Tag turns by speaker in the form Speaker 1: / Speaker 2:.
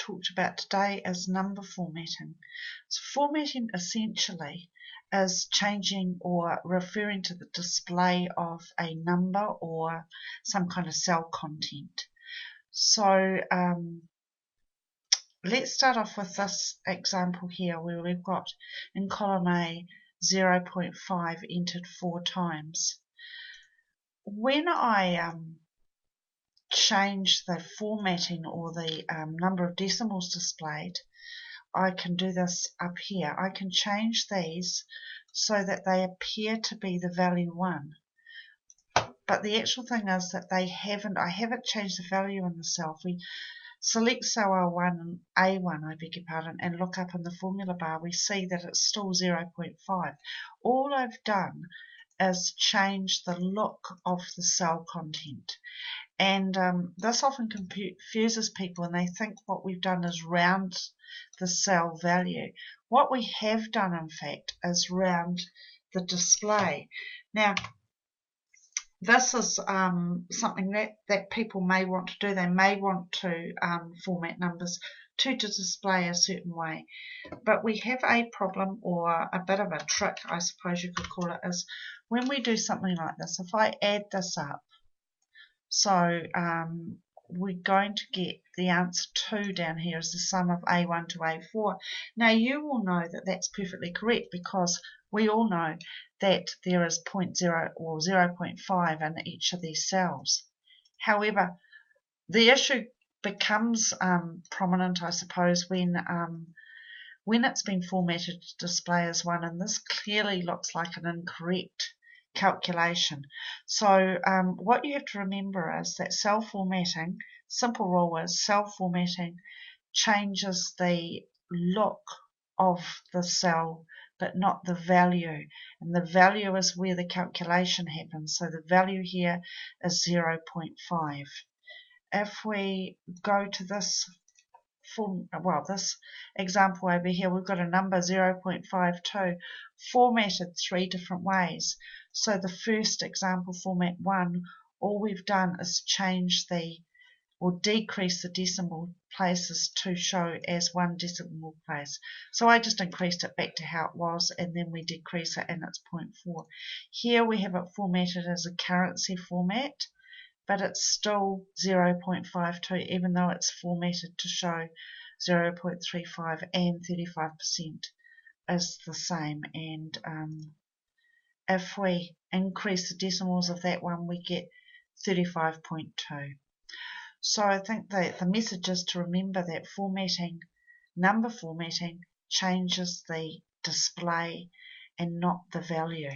Speaker 1: talked about today is number formatting. So formatting essentially is changing or referring to the display of a number or some kind of cell content. So let's start off with this example here where we've got in column A 0.5 entered 4 times. When I change the formatting or the number of decimals displayed, I can do this up here. I can change these so that they appear to be the value 1. But the actual thing is that I haven't changed the value in the cell. If we select cell A1 I beg your pardon, and look up in the formula bar, we see that it's still 0.5. All I've done is change the look of the cell content. And this often confuses people, and they think what we've done is round the cell value. What we have done, in fact, is round the display. Now, this is something that people may want to do. They may want to format numbers to display a certain way. But we have a problem, or a bit of a trick, I suppose you could call it, is when we do something like this. If I add this up, so we're going to get the answer 2 down here as the sum of A1 to A4. Now you will know that that's perfectly correct, because we all know that there is 0.0 or 0.5 in each of these cells. However, the issue becomes prominent, I suppose, when it's been formatted to display as 1, and this clearly looks like an incorrect calculation. So what you have to remember is that cell formatting, simple rule is cell formatting changes the look of the cell but not the value, and the value is where the calculation happens. So the value here is 0.5. If we go to this this example over here, we've got a number 0.52 formatted 3 different ways. So the first example, format 1, all we've done is change or decrease the decimal places to show as 1 decimal place. So I just increased it back to how it was, and then we decrease it, and it's 0.4. Here we have it formatted as a currency format, but it's still 0.52, even though it's formatted to show 0.35 and 35% is the same. And if we increase the decimals of that one, we get 35.2. So I think that the message is to remember that number formatting changes the display and not the value.